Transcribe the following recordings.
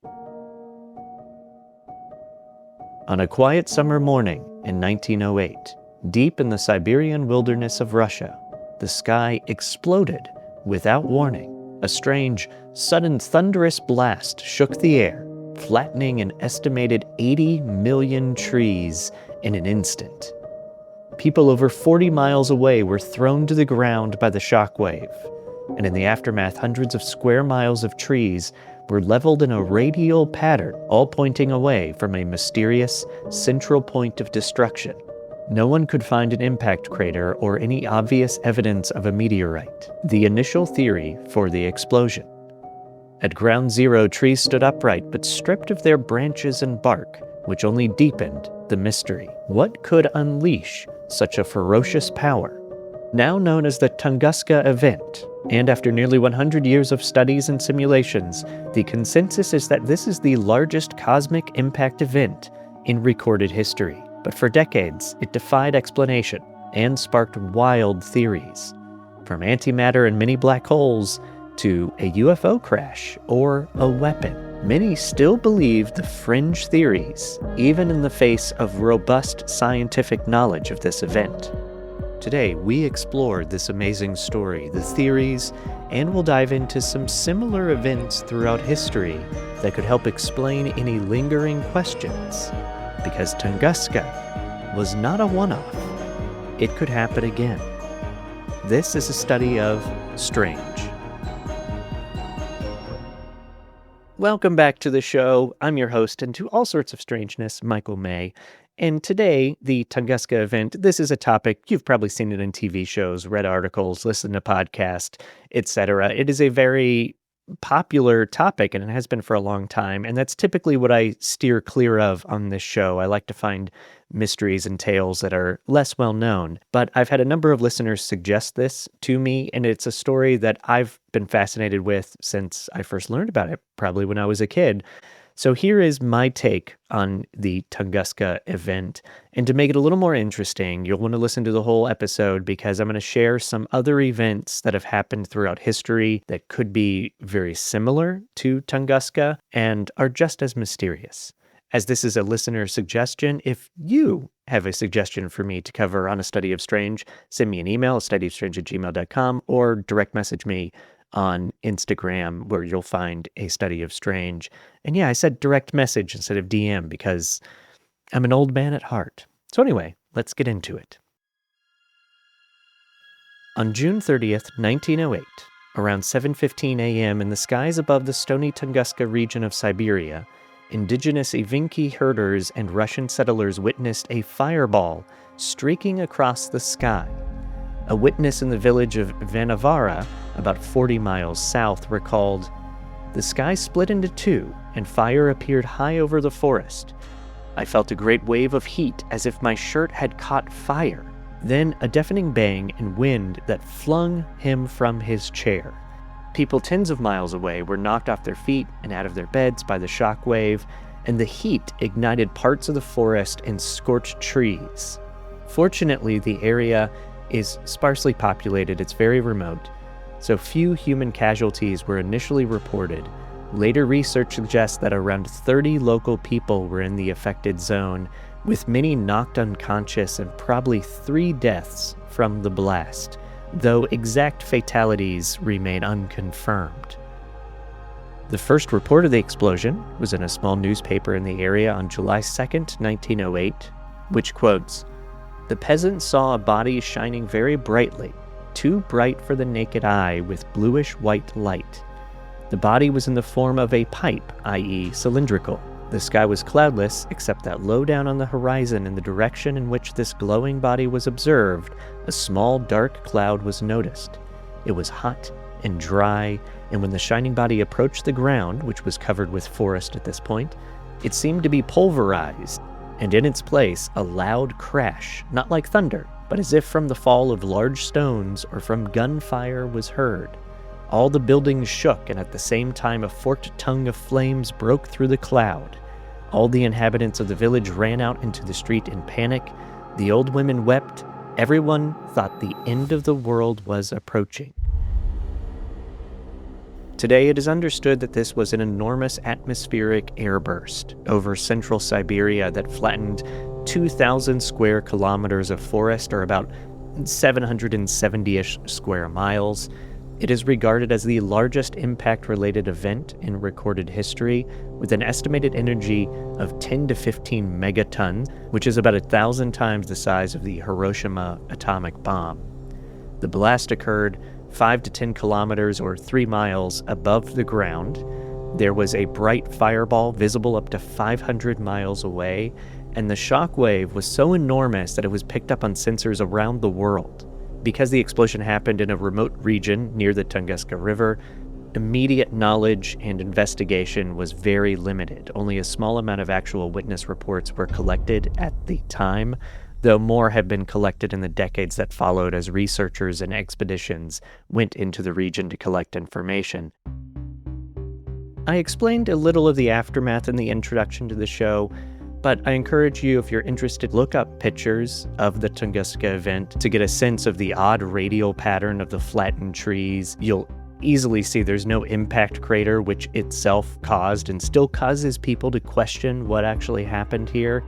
On a quiet summer morning in 1908, deep in the Siberian wilderness of Russia, the sky exploded without warning. A strange, sudden thunderous blast shook the air, flattening an estimated 80 million trees in an instant. People over 40 miles away were thrown to the ground by the shockwave, and in the aftermath, hundreds of square miles of trees were leveled in a radial pattern, all pointing away from a mysterious central point of destruction. No one could find an impact crater or any obvious evidence of a meteorite, the initial theory for the explosion. At ground zero, trees stood upright but stripped of their branches and bark, which only deepened the mystery. What could unleash such a ferocious power? Now known as the Tunguska Event, and after nearly 100 years of studies and simulations, the consensus is that this is the largest cosmic impact event in recorded history. But for decades, it defied explanation and sparked wild theories, from antimatter and mini black holes to a UFO crash or a weapon. Many still believe the fringe theories, even in the face of robust scientific knowledge of this event. Today, we explore this amazing story, the theories, and we'll dive into some similar events throughout history that could help explain any lingering questions. Because Tunguska was not a one-off. It could happen again. This is a study of strange. Welcome back to the show. I'm your host, and to all sorts of strangeness, Michael May. And today, the Tunguska Event, this is a topic, you've probably seen it in TV shows, read articles, listened to podcasts, etc. It is a very popular topic, and it has been for a long time, and that's typically what I steer clear of on this show. I like to find mysteries and tales that are less well known, but I've had a number of listeners suggest this to me, and it's a story that I've been fascinated with since I first learned about it, probably when I was a kid. So here is my take on the Tunguska Event. And to make it a little more interesting, you'll want to listen to the whole episode because I'm going to share some other events that have happened throughout history that could be very similar to Tunguska and are just as mysterious. As this is a listener suggestion, if you have a suggestion for me to cover on A Study of Strange, send me an email, astudyofstrange@gmail.com, or direct message me on Instagram, where you'll find A Study of Strange. And yeah, I said direct message instead of DM because I'm an old man at heart. So anyway, let's get into it. On June 30th, 1908, around 7:15 a.m. in the skies above the stony Tunguska region of Siberia, indigenous Evenki herders and Russian settlers witnessed a fireball streaking across the sky. A witness in the village of Vanavara, about 40 miles south, recalled, "The sky split into two, and fire appeared high over the forest. I felt a great wave of heat as if my shirt had caught fire. Then a deafening bang and wind that flung him from his chair. People tens of miles away were knocked off their feet and out of their beds by the shock wave, and the heat ignited parts of the forest and scorched trees. Fortunately, the area is sparsely populated, it's very remote, so few human casualties were initially reported. Later research suggests that around 30 local people were in the affected zone, with many knocked unconscious and probably 3 deaths from the blast, though exact fatalities remain unconfirmed. The first report of the explosion was in a small newspaper in the area on July 2nd, 1908, which quotes, "The peasant saw a body shining very brightly, too bright for the naked eye, with bluish-white light. The body was in the form of a pipe, i.e. cylindrical. The sky was cloudless, except that low down on the horizon in the direction in which this glowing body was observed, a small dark cloud was noticed. It was hot and dry, and when the shining body approached the ground, which was covered with forest at this point, it seemed to be pulverized, and in its place a loud crash, not like thunder, but as if from the fall of large stones or from gunfire was heard. All the buildings shook, and at the same time a forked tongue of flames broke through the cloud. All the inhabitants of the village ran out into the street in panic. The old women wept. Everyone thought the end of the world was approaching." Today, it is understood that this was an enormous atmospheric airburst over central Siberia that flattened 2,000 square kilometers of forest, or about 770-ish square miles. It is regarded as the largest impact-related event in recorded history, with an estimated energy of 10 to 15 megatons, which is about 1,000 times the size of the Hiroshima atomic bomb. The blast occurred 5 to 10 kilometers or 3 miles above the ground. There was a bright fireball visible up to 500 miles away, and the shock wave was so enormous that it was picked up on sensors around the world. Because the explosion happened in a remote region near the Tunguska River, immediate knowledge and investigation was very limited. Only a small amount of actual witness reports were collected at the time, though more have been collected in the decades that followed as researchers and expeditions went into the region to collect information. I explained a little of the aftermath in the introduction to the show, but I encourage you, if you're interested, look up pictures of the Tunguska event to get a sense of the odd radial pattern of the flattened trees. You'll easily see there's no impact crater, which itself caused and still causes people to question what actually happened here.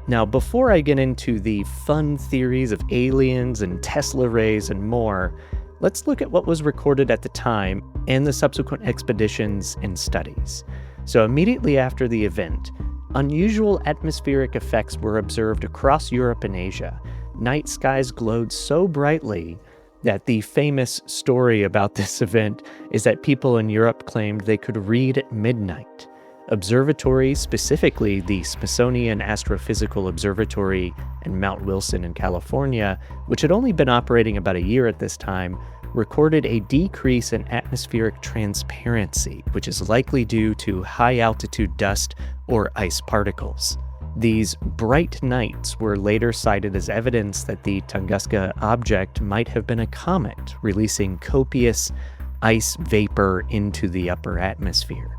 Now, before I get into the fun theories of aliens and Tesla rays and more, let's look at what was recorded at the time and the subsequent expeditions and studies. So immediately after the event, unusual atmospheric effects were observed across Europe and Asia. Night skies glowed so brightly that the famous story about this event is that people in Europe claimed they could read at midnight. Observatories, specifically the Smithsonian Astrophysical Observatory and Mount Wilson in California, which had only been operating about a year at this time, recorded a decrease in atmospheric transparency, which is likely due to high-altitude dust or ice particles. These bright nights were later cited as evidence that the Tunguska object might have been a comet, releasing copious ice vapor into the upper atmosphere.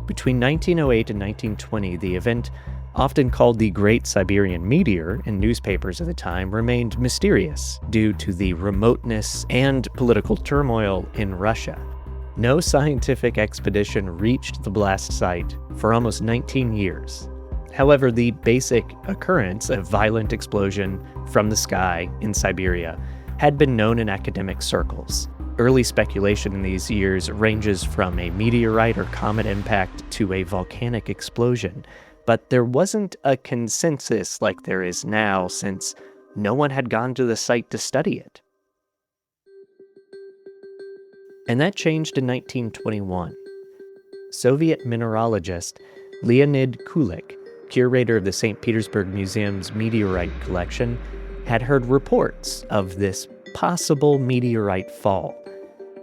Between 1908 and 1920, the event, often called the Great Siberian Meteor in newspapers at the time, remained mysterious due to the remoteness and political turmoil in Russia. No scientific expedition reached the blast site for almost 19 years. However, the basic occurrence of violent explosion from the sky in Siberia had been known in academic circles. Early speculation in these years ranges from a meteorite or comet impact to a volcanic explosion, but there wasn't a consensus like there is now, since no one had gone to the site to study it. And that changed in 1921. Soviet mineralogist Leonid Kulik, curator of the St. Petersburg Museum's meteorite collection, had heard reports of this possible meteorite fall.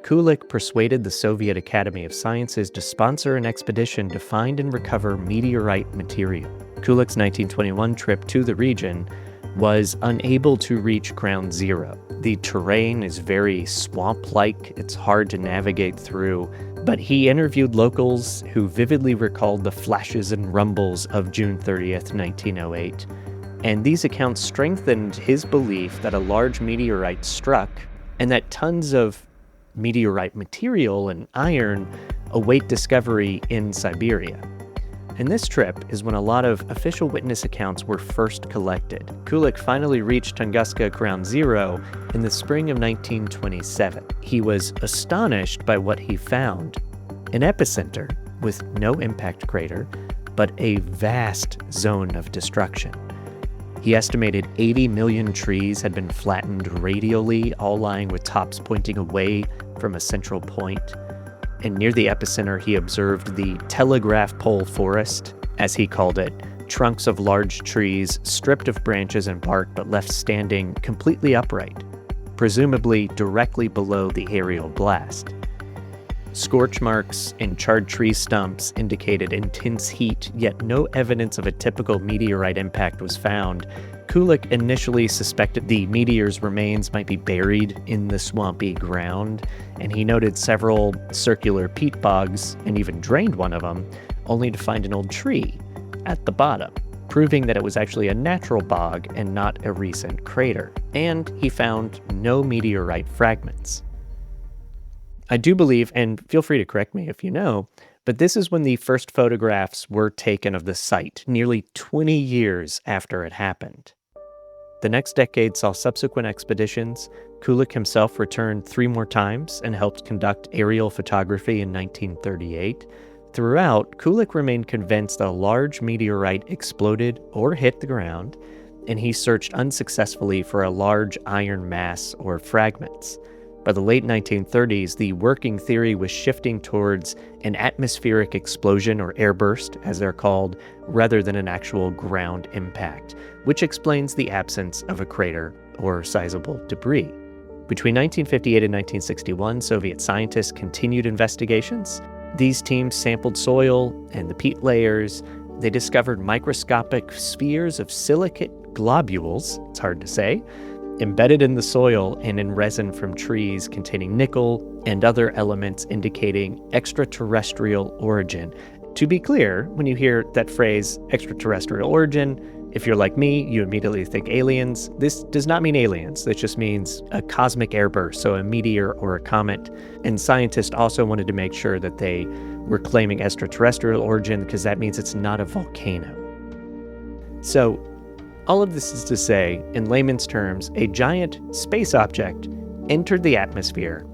Kulik persuaded the Soviet Academy of Sciences to sponsor an expedition to find and recover meteorite material. Kulik's 1921 trip to the region was unable to reach ground zero. The terrain is very swamp-like, it's hard to navigate through, but he interviewed locals who vividly recalled the flashes and rumbles of June 30th, 1908, and these accounts strengthened his belief that a large meteorite struck and that tons of meteorite material and iron await discovery in Siberia. And this trip is when a lot of official witness accounts were first collected. Kulik finally reached Tunguska Ground Zero in the spring of 1927. He was astonished by what he found: an epicenter with no impact crater, but a vast zone of destruction. He estimated 80 million trees had been flattened radially, all lying with tops pointing away from a central point. And near the epicenter, he observed the telegraph pole forest, as he called it, trunks of large trees stripped of branches and bark but left standing completely upright, presumably directly below the aerial blast. Scorch marks and charred tree stumps indicated intense heat, yet no evidence of a typical meteorite impact was found. Kulik initially suspected the meteor's remains might be buried in the swampy ground, and he noted several circular peat bogs and even drained one of them, only to find an old tree at the bottom, proving that it was actually a natural bog and not a recent crater. And he found no meteorite fragments. I do believe, and feel free to correct me if you know, but this is when the first photographs were taken of the site, nearly 20 years after it happened. The next decade saw subsequent expeditions. Kulik himself returned 3 more times and helped conduct aerial photography in 1938. Throughout, Kulik remained convinced that a large meteorite exploded or hit the ground, and he searched unsuccessfully for a large iron mass or fragments. By the late 1930s, the working theory was shifting towards an atmospheric explosion or airburst, as they're called, rather than an actual ground impact, which explains the absence of a crater or sizable debris. Between 1958 and 1961, Soviet scientists continued investigations. These teams sampled soil and the peat layers. They discovered microscopic spheres of silicate globules, it's hard to say, embedded in the soil and in resin from trees containing nickel and other elements indicating extraterrestrial origin. To be clear, when you hear that phrase, extraterrestrial origin, if you're like me, you immediately think aliens. This does not mean aliens. This just means a cosmic airburst, so a meteor or a comet. And scientists also wanted to make sure that they were claiming extraterrestrial origin because that means it's not a volcano. So, all of this is to say, in layman's terms, a giant space object entered the atmosphere.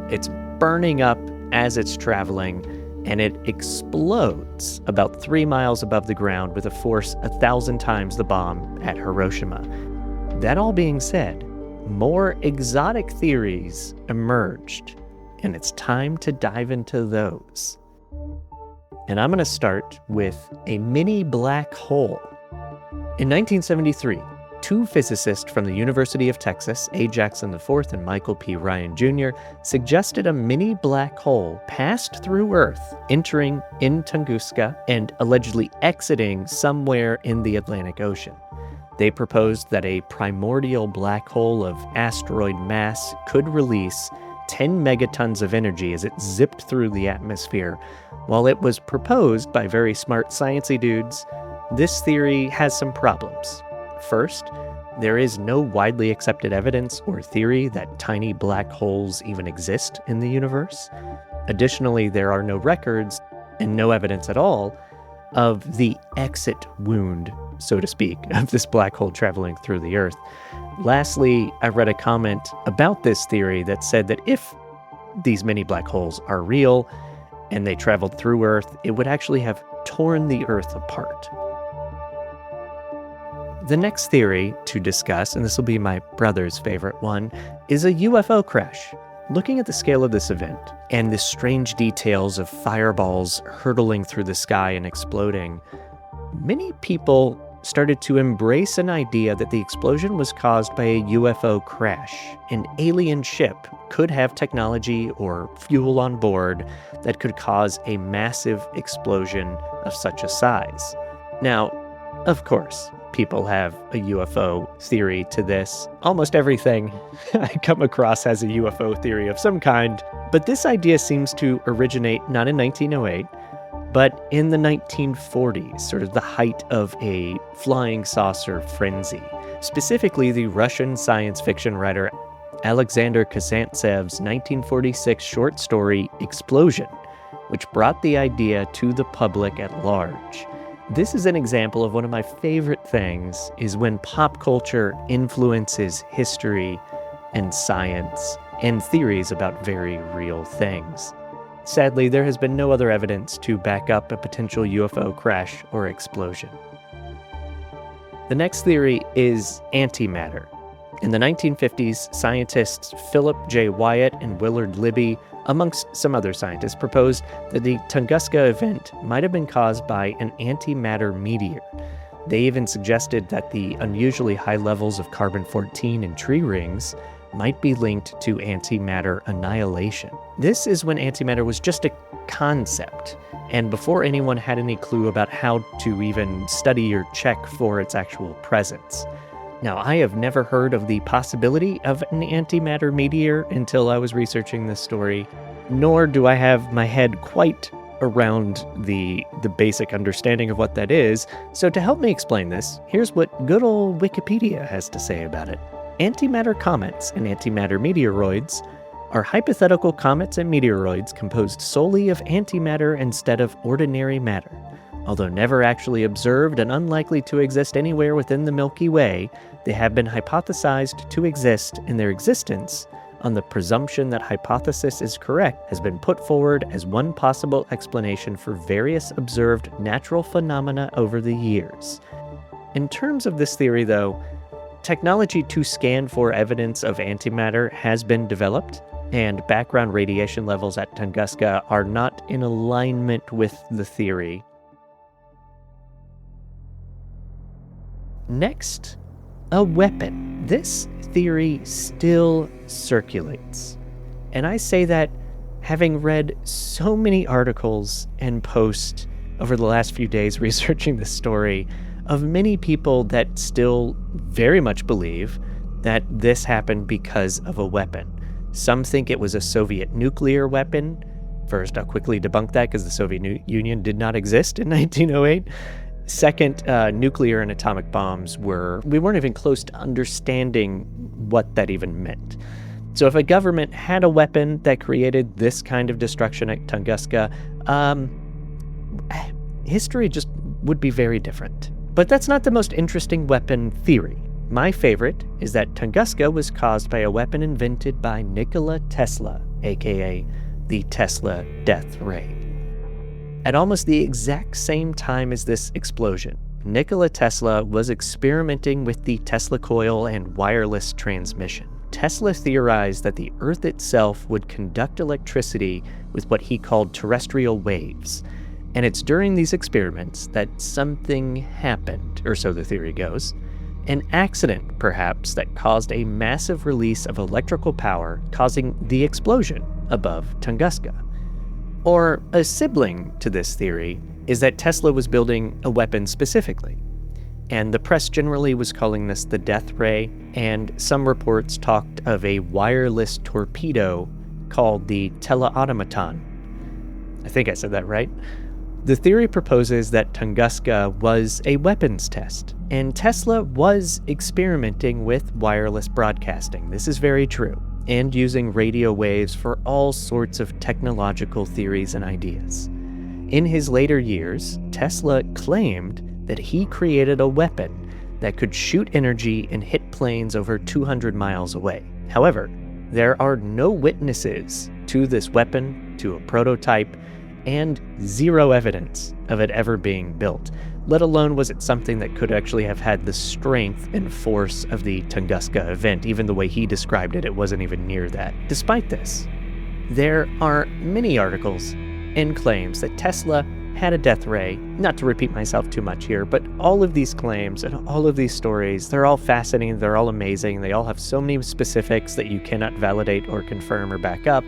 It's burning up as it's traveling, and it explodes about 3 miles above the ground with a force 1,000 times the bomb at Hiroshima. That all being said, more exotic theories emerged, and it's time to dive into those. And I'm going to start with a mini black hole. In 1973, 2 physicists from the University of Texas, A. Jackson IV and Michael P. Ryan Jr., suggested a mini black hole passed through Earth, entering in Tunguska and allegedly exiting somewhere in the Atlantic Ocean. They proposed that a primordial black hole of asteroid mass could release 10 megatons of energy as it zipped through the atmosphere. While it was proposed by very smart sciencey dudes, this theory has some problems. First, there is no widely accepted evidence or theory that tiny black holes even exist in the universe. Additionally, there are no records and no evidence at all of the exit wound, so to speak, of this black hole traveling through the Earth. Lastly, I read a comment about this theory that said that if these mini black holes are real and they traveled through Earth, it would actually have torn the Earth apart. The next theory to discuss, and this will be my brother's favorite one, is a UFO crash. Looking at the scale of this event and the strange details of fireballs hurtling through the sky and exploding, many people started to embrace an idea that the explosion was caused by a UFO crash. An alien ship could have technology or fuel on board that could cause a massive explosion of such a size. Now, of course, people have a UFO theory to this. Almost everything I come across has a UFO theory of some kind, but this idea seems to originate not in 1908, but in the 1940s, sort of the height of a flying saucer frenzy. Specifically, the Russian science fiction writer Alexander Kazantsev's 1946 short story Explosion, which brought the idea to the public at large. This is an example of one of my favorite things, is when pop culture influences history and science and theories about very real things. Sadly, there has been no other evidence to back up a potential UFO crash or explosion. The next theory is antimatter. In the 1950s, scientists Philip J. Wyatt and Willard Libby, amongst some other scientists, proposed that the Tunguska Event might have been caused by an antimatter meteor. They even suggested that the unusually high levels of carbon-14 in tree rings might be linked to antimatter annihilation. This is when antimatter was just a concept, and before anyone had any clue about how to even study or check for its actual presence. Now, I have never heard of the possibility of an antimatter meteor until I was researching this story, nor do I have my head quite around the basic understanding of what that is. So to help me explain this, here's what good old Wikipedia has to say about it. Antimatter comets and antimatter meteoroids are hypothetical comets and meteoroids composed solely of antimatter instead of ordinary matter. Although never actually observed and unlikely to exist anywhere within the Milky Way, they have been hypothesized to exist, and their existence, on the presumption that hypothesis is correct, has been put forward as one possible explanation for various observed natural phenomena over the years. In terms of this theory, though, technology to scan for evidence of antimatter has been developed, and background radiation levels at Tunguska are not in alignment with the theory. Next, a weapon. This theory still circulates. And I say that having read so many articles and posts over the last few days researching this story of many people that still very much believe that this happened because of a weapon. Some think it was a Soviet nuclear weapon. First, I'll quickly debunk that because the Soviet Union did not exist in 1908. Second, nuclear and atomic bombs we weren't even close to understanding what that even meant. So if a government had a weapon that created this kind of destruction at Tunguska, history just would be very different. But that's not the most interesting weapon theory. My favorite is that Tunguska was caused by a weapon invented by Nikola Tesla, aka the Tesla death ray. At almost the exact same time as this explosion, Nikola Tesla was experimenting with the Tesla coil and wireless transmission. Tesla theorized that the Earth itself would conduct electricity with what he called terrestrial waves. And it's during these experiments that something happened, or so the theory goes. An accident, perhaps, that caused a massive release of electrical power, causing the explosion above Tunguska. Or a sibling to this theory is that Tesla was building a weapon specifically. And the press generally was calling this the death ray, and some reports talked of a wireless torpedo called the teleautomaton. I think I said that right. The theory proposes that Tunguska was a weapons test, and Tesla was experimenting with wireless broadcasting. This is very true. And using radio waves for all sorts of technological theories and ideas. In his later years, Tesla claimed that he created a weapon that could shoot energy and hit planes over 200 miles away. However, there are no witnesses to this weapon, to a prototype, and zero evidence of it ever being built, let alone was it something that could actually have had the strength and force of the Tunguska Event. Even the way he described it, it wasn't even near that. Despite this, there are many articles and claims that Tesla had a death ray. Not to repeat myself too much here, but all of these claims and all of these stories, they're all fascinating, they're all amazing, they all have so many specifics that you cannot validate or confirm or back up,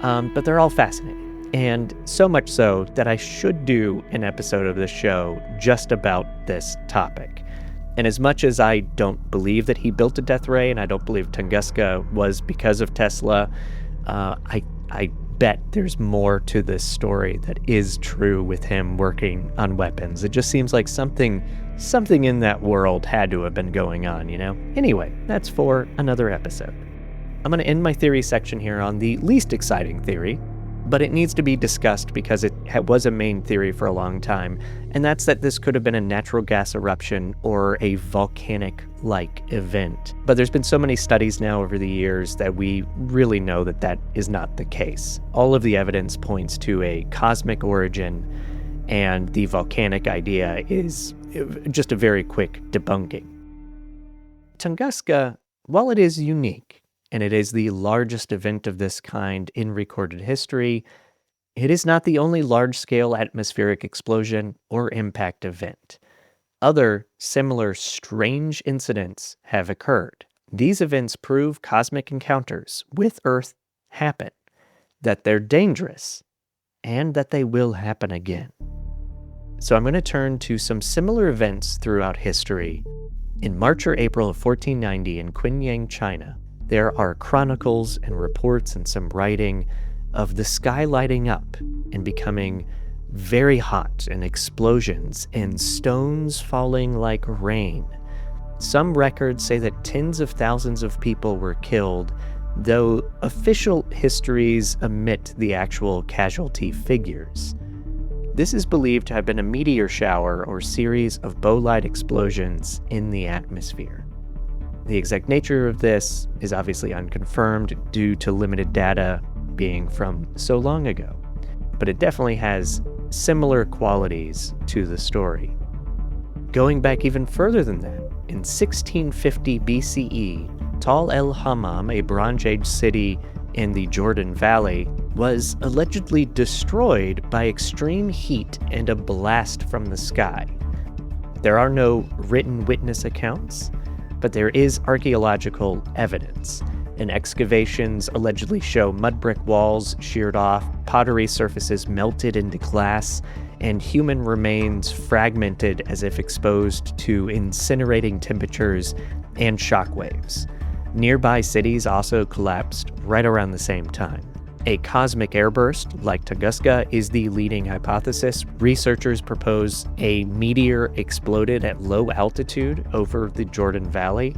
but they're all fascinating. And so much so that I should do an episode of this show just about this topic. And as much as I don't believe that he built a death ray, and I don't believe Tunguska was because of Tesla, I bet there's more to this story that is true with him working on weapons. It just seems like something in that world had to have been going on, you know? Anyway, that's for another episode. I'm going to end my theory section here on the least exciting theory, but it needs to be discussed because it was a main theory for a long time, and that's that this could have been a natural gas eruption or a volcanic-like event. But there's been so many studies now over the years that we really know that that is not the case. All of the evidence points to a cosmic origin, and the volcanic idea is just a very quick debunking. Tunguska, while it is unique, and it is the largest event of this kind in recorded history, it is not the only large-scale atmospheric explosion or impact event. Other similar strange incidents have occurred. These events prove cosmic encounters with Earth happen, that they're dangerous, and that they will happen again. So I'm going to turn to some similar events throughout history. In March or April of 1490 in Qinyang, China, there are chronicles and reports and some writing of the sky lighting up and becoming very hot, and explosions and stones falling like rain. Some records say that tens of thousands of people were killed though official histories omit the actual casualty figures. This is believed to have been a meteor shower or series of bolide explosions in the atmosphere. The exact nature of this is obviously unconfirmed due to limited data being from so long ago, but it definitely has similar qualities to the story. Going back even further than that, in 1650 BCE, Tal el-Hammam, a Bronze Age city in the Jordan Valley, was allegedly destroyed by extreme heat and a blast from the sky. There are no written witness accounts, but there is archaeological evidence, and excavations allegedly show mud brick walls sheared off, pottery surfaces melted into glass, and human remains fragmented as if exposed to incinerating temperatures and shockwaves. Nearby cities also collapsed right around the same time. A cosmic airburst, like Tunguska, is the leading hypothesis. Researchers propose a meteor exploded at low altitude over the Jordan Valley.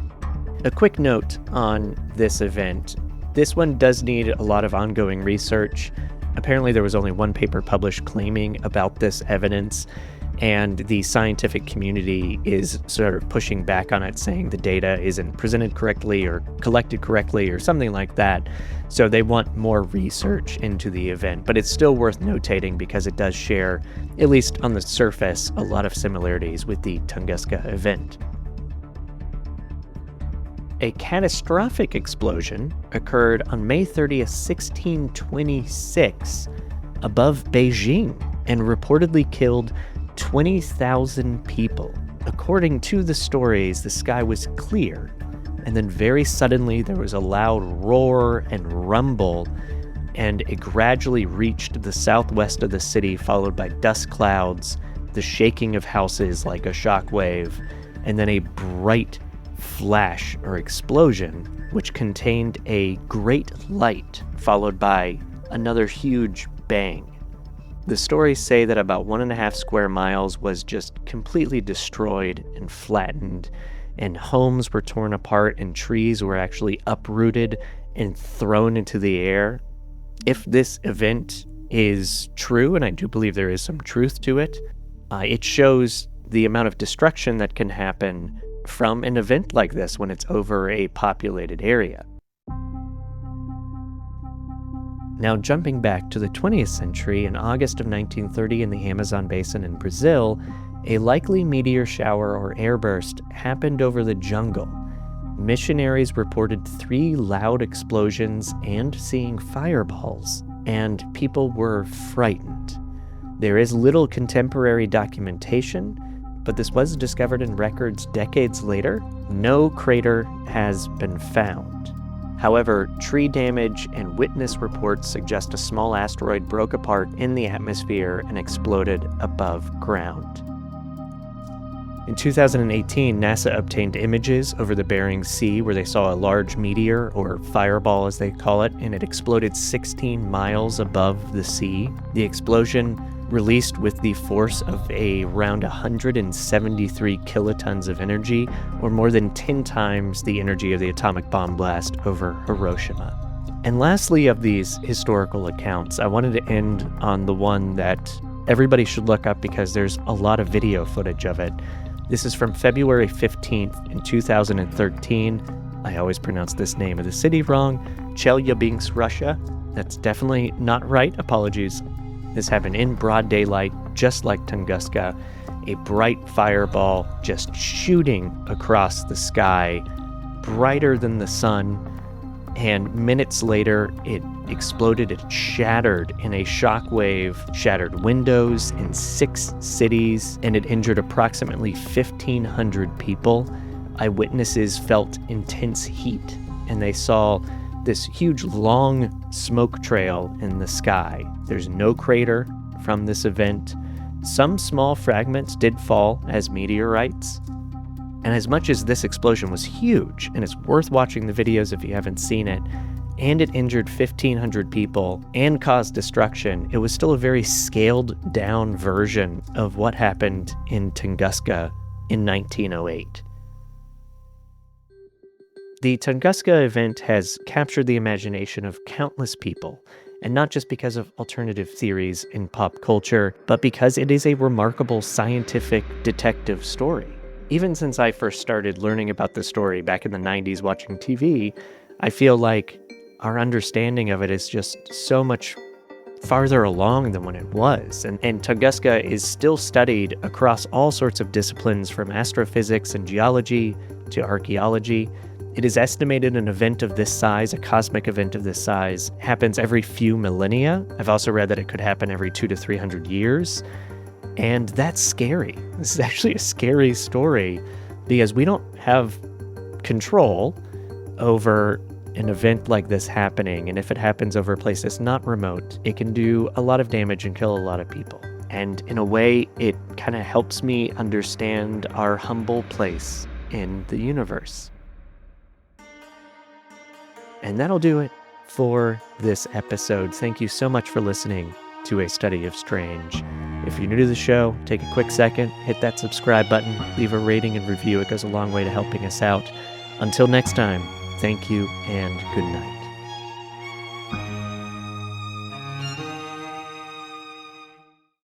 A quick note on this event. This one does need a lot of ongoing research. Apparently there was only one paper published claiming about this evidence, and the scientific community is sort of pushing back on it, saying the data isn't presented correctly or collected correctly or something like that. So they want more research into the event, but it's still worth notating because it does share, at least on the surface, a lot of similarities with the Tunguska event. A catastrophic explosion occurred on May 30th, 1626, above Beijing, and reportedly killed 20,000 people. According to the stories, the sky was clear, and then very suddenly there was a loud roar and rumble, and it gradually reached the southwest of the city, followed by dust clouds, the shaking of houses like a shockwave, and then a bright flash or explosion, which contained a great light, followed by another huge bang. The stories say that about 1.5 square miles was just completely destroyed and flattened, and homes were torn apart and trees were actually uprooted and thrown into the air. If this event is true, and I do believe there is some truth to it, it shows the amount of destruction that can happen from an event like this when it's over a populated area. Now, jumping back to the 20th century, in August of 1930 in the Amazon basin in Brazil, a likely meteor shower or airburst happened over the jungle. Missionaries reported 3 loud explosions and seeing fireballs, and people were frightened. There is little contemporary documentation, but this was discovered in records decades later. No crater has been found. However, tree damage and witness reports suggest a small asteroid broke apart in the atmosphere and exploded above ground. In 2018, NASA obtained images over the Bering Sea where they saw a large meteor, or fireball as they call it, and it exploded 16 miles above the sea. The explosion released with the force of around 173 kilotons of energy, or more than 10 times the energy of the atomic bomb blast over Hiroshima. And lastly, of these historical accounts, I wanted to end on the one that everybody should look up because there's a lot of video footage of it. This is from February 15th in 2013. I always pronounce this name of the city wrong. Chelyabinsk, Russia. That's definitely not right. Apologies. This happened in broad daylight, just like Tunguska. A bright fireball just shooting across the sky, brighter than the sun. And minutes later, it exploded. It shattered in a shockwave, shattered windows in 6 cities, and it injured approximately 1,500 people. Eyewitnesses felt intense heat, and they saw this huge long smoke trail in the sky. There's no crater from this event. Some small fragments did fall as meteorites. And as much as this explosion was huge, and it's worth watching the videos if you haven't seen it, and it injured 1,500 people and caused destruction, it was still a very scaled down version of what happened in Tunguska in 1908. The Tunguska event has captured the imagination of countless people, and not just because of alternative theories in pop culture, but because it is a remarkable scientific detective story. Even since I first started learning about the story back in the 90s watching TV, I feel like our understanding of it is just so much farther along than when it was. And Tunguska is still studied across all sorts of disciplines, from astrophysics and geology to archaeology. It is estimated an event of this size, a cosmic event of this size, happens every few millennia. I've also read that it could happen every 200 to 300 years. And that's scary. This is actually a scary story because we don't have control over an event like this happening. And if it happens over a place that's not remote, it can do a lot of damage and kill a lot of people. And in a way, it kind of helps me understand our humble place in the universe. And that'll do it for this episode. Thank you so much for listening to A Study of Strange. If you're new to the show, take a quick second, hit that subscribe button, leave a rating and review. It goes a long way to helping us out. Until next time, thank you and good night.